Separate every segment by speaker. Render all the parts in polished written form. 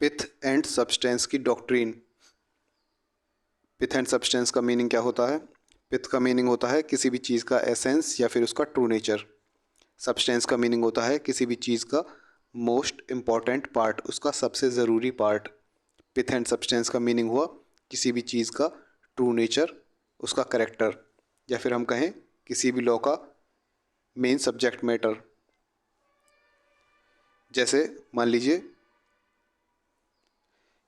Speaker 1: Pith and substance की doctrine. Pith and substance का meaning क्या होता है? पिथ का मीनिंग होता है किसी भी चीज़ का एसेंस या फिर उसका ट्रू नेचर। सब्सटेंस का मीनिंग होता है किसी भी चीज़ का मोस्ट इम्पॉर्टेंट पार्ट, उसका सबसे ज़रूरी पार्ट। पिथ एंड सब्सटेंस का मीनिंग हुआ किसी भी चीज़ का ट्रू नेचर, उसका करेक्टर, या फिर हम कहें किसी भी लॉ का मेन सब्जेक्ट मैटर। जैसे मान लीजिए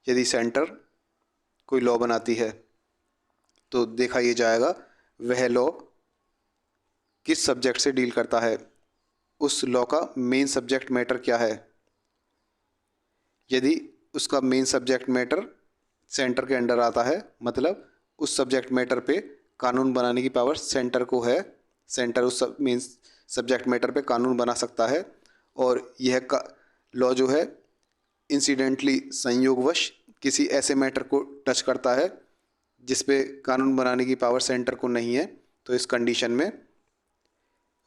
Speaker 1: यदि सेंटर कोई लॉ बनाती है तो देखा ये जाएगा वह लॉ किस सब्जेक्ट से डील करता है, उस लॉ का मेन सब्जेक्ट मैटर क्या है। यदि उसका मेन सब्जेक्ट मैटर सेंटर के अंडर आता है, मतलब उस सब्जेक्ट मैटर पे कानून बनाने की पावर सेंटर को है, सेंटर उस मेन सब्जेक्ट मैटर पे कानून बना सकता है, और यह लॉ जो है इंसिडेंटली संयोगवश किसी ऐसे मैटर को टच करता है जिस पे कानून बनाने की पावर सेंटर को नहीं है, तो इस कंडीशन में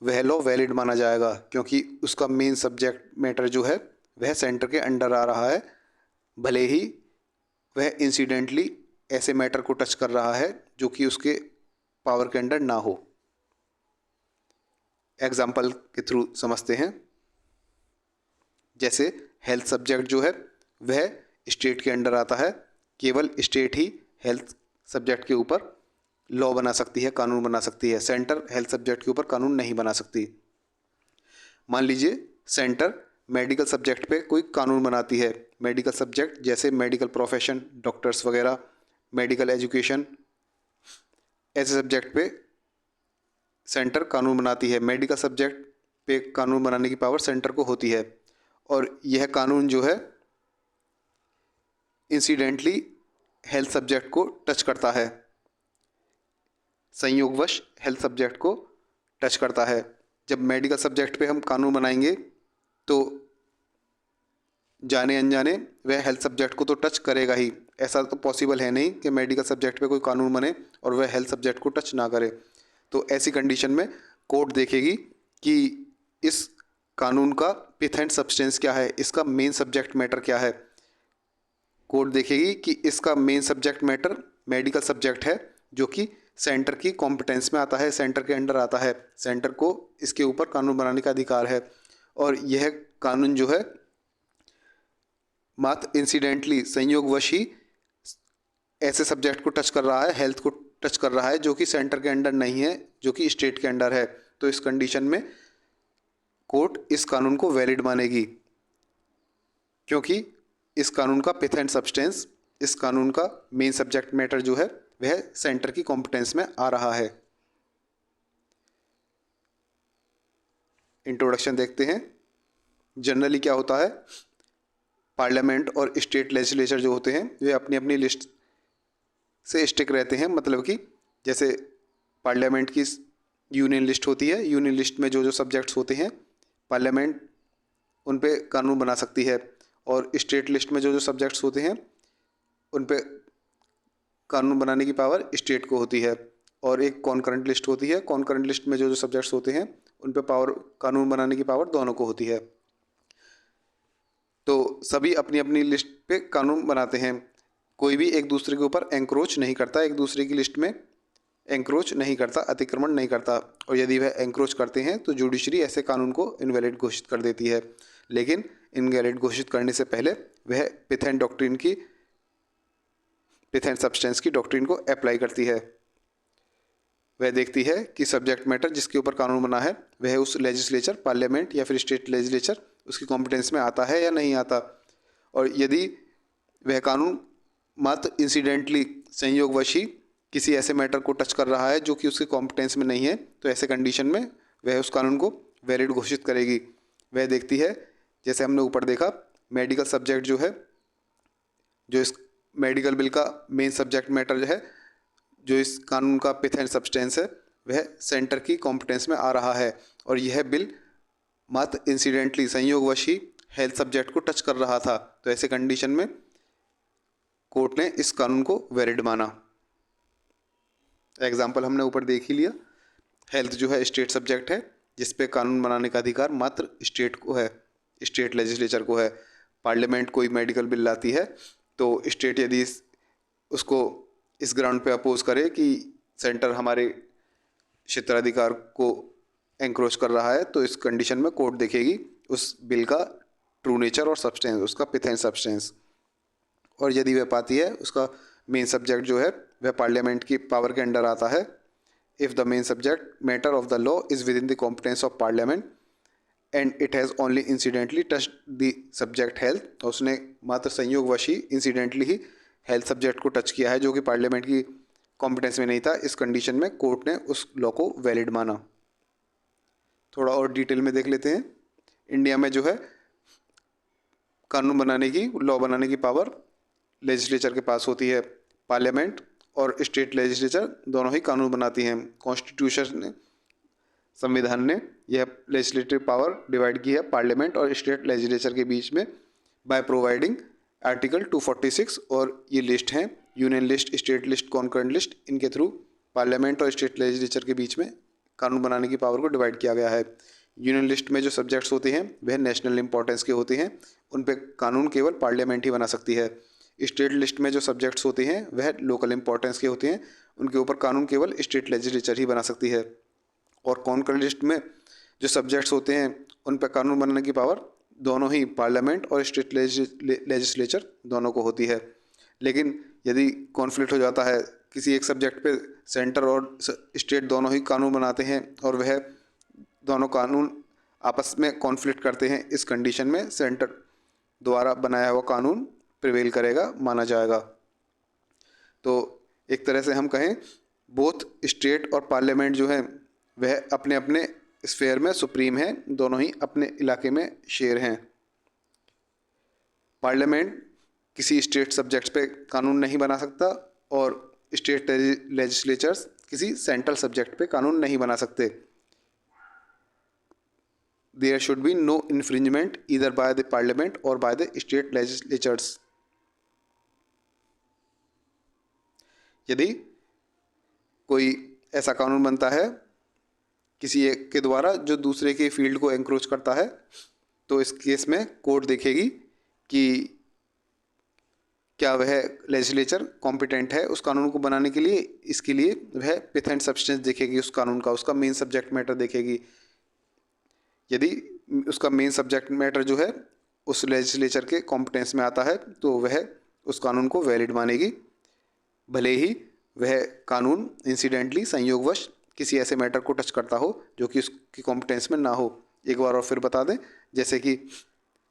Speaker 1: वह लॉ वैलिड माना जाएगा, क्योंकि उसका मेन सब्जेक्ट मैटर जो है वह सेंटर के अंडर आ रहा है, भले ही वह इंसिडेंटली ऐसे मैटर को टच कर रहा है जो कि उसके पावर के अंडर ना हो। एग्जाम्पल के थ्रू समझते हैं। जैसे हेल्थ सब्जेक्ट जो है वह स्टेट के अंडर आता है, केवल स्टेट ही हेल्थ सब्जेक्ट के ऊपर लॉ बना सकती है, कानून बना सकती है, सेंटर हेल्थ सब्जेक्ट के ऊपर कानून नहीं बना सकती। मान लीजिए सेंटर मेडिकल सब्जेक्ट पे कोई कानून बनाती है, मेडिकल सब्जेक्ट जैसे मेडिकल प्रोफेशन, डॉक्टर्स वगैरह, मेडिकल एजुकेशन, ऐसे सब्जेक्ट पे सेंटर कानून बनाती है। मेडिकल सब्जेक्ट पे कानून बनाने की पावर सेंटर को होती है, और यह कानून जो है इंसिडेंटली हेल्थ सब्जेक्ट को टच करता है, संयोगवश हेल्थ सब्जेक्ट को टच करता है। जब मेडिकल सब्जेक्ट पे हम कानून बनाएंगे तो जाने अनजाने वह हेल्थ सब्जेक्ट को तो टच करेगा ही। ऐसा तो पॉसिबल है नहीं कि मेडिकल सब्जेक्ट पे कोई कानून बने और वह हेल्थ सब्जेक्ट को टच ना करे। तो ऐसी कंडीशन में कोर्ट देखेगी कि इस कानून का पिथ एंड सब्सटेंस क्या है, इसका मेन सब्जेक्ट मैटर क्या है। कोर्ट देखेगी कि इसका main subject matter medical subject है जो कि सेंटर की कॉम्पिटेंस में आता है, सेंटर के अंडर आता है, सेंटर को इसके ऊपर कानून बनाने का अधिकार है, और यह कानून जो है मात्र इंसिडेंटली संयोगवश ही ऐसे सब्जेक्ट को टच कर रहा है, हेल्थ को टच कर रहा है जो कि सेंटर के अंडर नहीं है, जो कि स्टेट के अंडर है। तो इस कंडीशन में कोर्ट इस कानून को वैलिड मानेगी, क्योंकि इस कानून का पिथ एंड सब्सटेंस, इस कानून का मेन सब्जेक्ट मैटर जो है वह सेंटर की कॉम्पिटेंस में आ रहा है। इंट्रोडक्शन देखते हैं। जनरली क्या होता है, पार्लियामेंट और स्टेट लेजिस्लेचर जो होते हैं वे अपनी अपनी लिस्ट से स्टिक रहते हैं। मतलब कि जैसे पार्लियामेंट की यूनियन लिस्ट होती है, यूनियन लिस्ट में जो जो सब्जेक्ट्स होते हैं पार्लियामेंट उन पे कानून बना सकती है, और स्टेट लिस्ट में जो जो सब्जेक्ट्स होते हैं उन पे कानून बनाने की पावर स्टेट को होती है। और एक कॉन्करेंट लिस्ट होती है, कॉन्करेंट लिस्ट में जो जो सब्जेक्ट्स होते हैं उन पे पावर, कानून बनाने की पावर दोनों को होती है। तो सभी अपनी अपनी लिस्ट पे कानून बनाते हैं, कोई भी एक दूसरे के ऊपर एंक्रोच नहीं करता, एक दूसरे की लिस्ट में एंक्रोच नहीं करता, अतिक्रमण नहीं करता। और यदि वह एंक्रोच करते हैं तो जुडिशरी ऐसे कानून को इनवैलिड घोषित कर देती है। लेकिन इनवैलिड घोषित करने से पहले वह पिथ एंड सब्सटेंस की डॉक्ट्रिन को अप्लाई करती है। वह देखती है कि सब्जेक्ट मैटर जिसके ऊपर कानून बना है वह उस लेजिस्लेचर, पार्लियामेंट या फिर स्टेट लेजिस्लेचर उसकी कॉम्पिटेंस में आता है या नहीं आता। और यदि वह कानून मात्र इंसिडेंटली संयोगवश ही किसी ऐसे मैटर को टच कर रहा है जो कि उसके कॉम्पिटेंस में नहीं है, तो ऐसे कंडीशन में वह उस कानून को वैलिड घोषित करेगी। वह देखती है, जैसे हमने ऊपर देखा, मेडिकल सब्जेक्ट जो है, जो इस मेडिकल बिल का मेन सब्जेक्ट मैटर जो है, जो इस कानून का पिथ एंड सब्सटेंस है, वह सेंटर की कॉम्पिटेंस में आ रहा है, और यह बिल मात्र इंसिडेंटली संयोगवश ही हेल्थ सब्जेक्ट को टच कर रहा था। तो ऐसे कंडीशन में कोर्ट ने इस कानून को वैलिड माना। एग्जाम्पल हमने ऊपर देख ही लिया। हेल्थ जो है स्टेट सब्जेक्ट है जिस पे कानून बनाने का अधिकार मात्र स्टेट को है, स्टेट लेजिस्लेचर को है। पार्लियामेंट कोई मेडिकल बिल लाती है तो स्टेट यदि उसको इस ग्राउंड पे अपोज करे कि सेंटर हमारे क्षेत्राधिकार को एंक्रोच कर रहा है, तो इस कंडीशन में कोर्ट देखेगी उस बिल का ट्रू नेचर और सब्सटेंस, उसका पिथ एंड सब्सटेंस। और यदि वह पाती है उसका मेन सब्जेक्ट जो है वह पार्लियामेंट की पावर के अंडर आता है, if the main subject matter of the law is with in the competence of parliament and it has only incidentally touch the subject health, तो उसने मात्र संयोगवश ही इंसिडेंटली ही हेल्थ सब्जेक्ट को टच किया है जो कि पार्लियामेंट की कॉम्पिटेंस में नहीं था, इस कंडीशन में कोर्ट ने उस लॉ को वैलिड माना। थोड़ा और डिटेल में देख लेते हैं। इंडिया में जो है कानून बनाने की, लॉ बनाने की पावर लेजिस्लेचर के पास होती है। पार्लियामेंट और स्टेट लेजिस्लेचर दोनों ही कानून बनाती हैं। कॉन्स्टिट्यूशन ने, संविधान ने यह लेजिस्लेटिव पावर डिवाइड की है पार्लियामेंट और स्टेट लेजिस्लेचर के बीच में बाय प्रोवाइडिंग आर्टिकल 246, और ये लिस्ट हैं union list, state list, concurrent list. इनके थ्रू पार्लियामेंट और स्टेट लेजिस्लेचर के बीच में कानून बनाने की पावर को डिवाइड किया गया है। यूनियन लिस्ट में जो सब्जेक्ट्स होते हैं वह नेशनल इंपॉर्टेंस के होते हैं, उन पे कानून केवल पार्लियामेंट ही बना सकती है। स्टेट लिस्ट में जो सब्जेक्ट्स होते हैं वह लोकल इंपॉर्टेंस के होते हैं, उनके ऊपर कानून केवल स्टेट लेजिस्लेचर ही बना सकती है। और कॉन्करेंट लिस्ट में जो सब्जेक्ट्स होते हैं उन पर कानून बनाने की पावर दोनों ही पार्लियामेंट और स्टेट लेजिस्लेचर दोनों को होती है। लेकिन यदि कॉन्फ्लिक्ट हो जाता है किसी एक सब्जेक्ट पे, सेंटर और स्टेट दोनों ही कानून बनाते हैं और वह दोनों कानून आपस में कॉन्फ्लिक्ट करते हैं, इस कंडीशन में सेंटर द्वारा बनाया हुआ कानून प्रिवेल करेगा, माना जाएगा। तो एक तरह से हम कहें बोथ स्टेट और पार्लियामेंट जो है वह अपने अपने स्फेयर में सुप्रीम है, दोनों ही अपने इलाके में शेर हैं। पार्लियामेंट किसी स्टेट सब्जेक्ट्स पे कानून नहीं बना सकता और स्टेट लेजिस्लेचर्स किसी सेंट्रल सब्जेक्ट पे कानून नहीं बना सकते। There should be no infringement either by the parliament or by the state legislatures. यदि कोई ऐसा कानून बनता है किसी एक के द्वारा जो दूसरे के फील्ड को एंक्रोच करता है, तो इस केस में कोर्ट देखेगी कि क्या वह लेजिस्लेचर कॉम्पिटेंट है उस कानून को बनाने के लिए। इसके लिए वह पिथ एंड सब्सटेंस देखेगी उस कानून का, उसका मेन सब्जेक्ट मैटर देखेगी। यदि उसका मेन सब्जेक्ट मैटर जो है उस लेजिस्लेचर के कॉम्पिटेंस में आता है तो वह उस कानून को वैलिड मानेगी, भले ही वह कानून इंसिडेंटली, संयोगवश किसी ऐसे मैटर को टच करता हो जो कि उसकी कॉम्पिटेंस में ना हो। एक बार और फिर बता दें, जैसे कि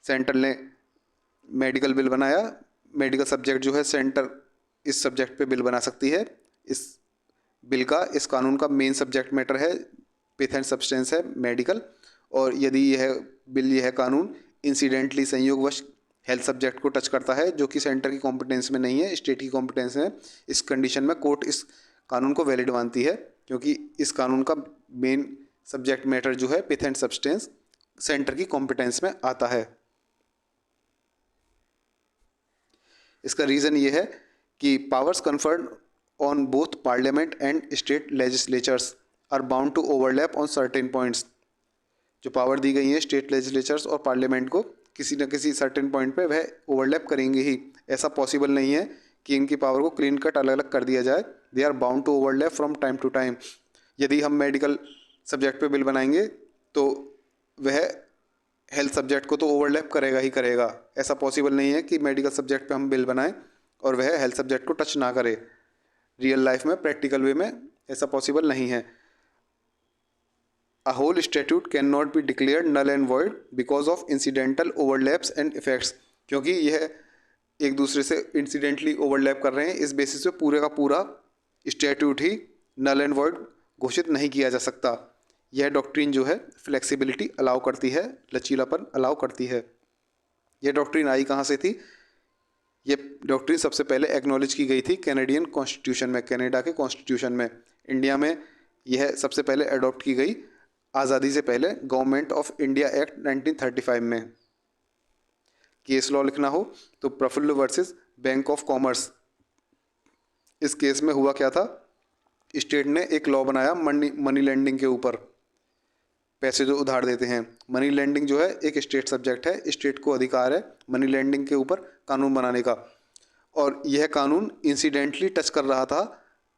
Speaker 1: सेंटर ने मेडिकल बिल बनाया, मेडिकल सब्जेक्ट जो है सेंटर इस सब्जेक्ट पे बिल बना सकती है। इस बिल का, इस कानून का मेन सब्जेक्ट मैटर है, पिथ एंड सब्सटेंस है मेडिकल, और यदि यह बिल, यह कानून इंसिडेंटली, संयोगवश हेल्थ सब्जेक्ट को टच करता है जो कि सेंटर की कॉम्पिटेंस में नहीं है, स्टेट की कॉम्पिटेंस में, इस कंडीशन में कोर्ट इस कानून को वैलिड मानती है, क्योंकि इस कानून का मेन सब्जेक्ट मैटर जो है पिथ एंड सब्सटेंस सेंटर की कॉम्पिटेंस में आता है। इसका रीज़न ये है कि powers conferred on both parliament and state legislatures are bound to overlap on certain points. जो पावर दी गई है स्टेट लेजिस्लेचर्स और पार्लियामेंट को, किसी न किसी सर्टेन पॉइंट पे वह ओवरलैप करेंगे ही। ऐसा पॉसिबल नहीं है कि इनकी पावर को क्लीन कट अलग अलग कर दिया जाए। They are bound to overlap from time to time. यदि हम मेडिकल सब्जेक्ट पे बिल बनाएंगे तो वह हेल्थ सब्जेक्ट को तो ओवरलैप करेगा ही करेगा। ऐसा पॉसिबल नहीं है कि मेडिकल सब्जेक्ट पे हम बिल बनाएं और वह हेल्थ सब्जेक्ट को टच ना करे। रियल लाइफ में, प्रैक्टिकल वे में ऐसा पॉसिबल नहीं है। A whole statute cannot be declared null and void because of incidental overlaps and effects। क्योंकि यह एक दूसरे से इंसिडेंटली ओवरलैप कर रहे हैं, इस बेसिस पे पूरे का पूरा स्टैट्यूट ही नल एंड वॉइड घोषित नहीं किया जा सकता। यह डॉक्ट्रिन जो है फ्लेक्सिबिलिटी अलाउ करती है, लचीलापन अलाउ करती है। यह डॉक्ट्रिन आई कहाँ से थी? यह डॉक्ट्रिन सबसे पहले एक्नॉलेज की गई थी कैनेडियन कॉन्स्टिट्यूशन में, कनाडा के कॉन्स्टिट्यूशन में। इंडिया में यह सबसे पहले अडॉप्ट की गई आज़ादी से पहले, गवर्नमेंट ऑफ इंडिया एक्ट 1935 में। केस लॉ लिखना हो तो Prafulla versus bank of commerce. इस केस में हुआ क्या था, स्टेट ने एक लॉ बनाया मनी लैंडिंग के ऊपर। पैसे जो उधार देते हैं। मनी लेंडिंग जो है एक स्टेट सब्जेक्ट है, स्टेट को अधिकार है मनी लेंडिंग के ऊपर कानून बनाने का, और यह कानून इंसिडेंटली टच कर रहा था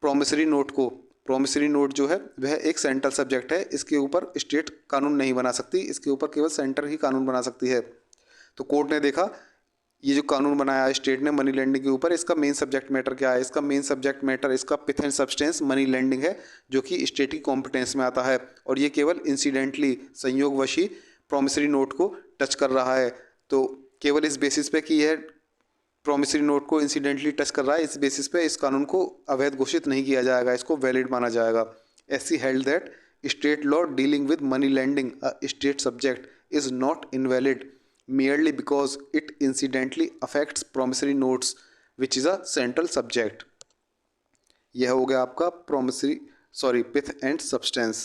Speaker 1: प्रॉमिसरी नोट को। प्रॉमिसरी नोट जो है वह एक सेंट्रल सब्जेक्ट है, इसके ऊपर स्टेट कानून नहीं बना सकती, इसके ऊपर केवल सेंटर ही कानून बना सकती है। तो कोर्ट ने देखा ये जो कानून बनाया स्टेट ने मनी लेंडिंग के ऊपर, इसका मेन सब्जेक्ट मैटर क्या है? इसका मेन सब्जेक्ट मैटर, इसका pith and substance money lending है, जो कि स्टेट की कॉम्पिटेंस में आता है, और ये केवल इंसिडेंटली संयोगवश ही प्रॉमिसरी नोट को टच कर रहा है। तो केवल इस बेसिस पे कि यह प्रॉमिसरी नोट को इंसिडेंटली टच कर रहा है, इस बेसिस पे इस कानून को अवैध घोषित नहीं किया जाएगा, इसको वैलिड माना जाएगा। SC held that state law dealing with money lending a state subject is not invalid merely because it incidentally affects promissory notes which is a central subject। यह हो गया आपका पिथ एंड सब्सटेंस।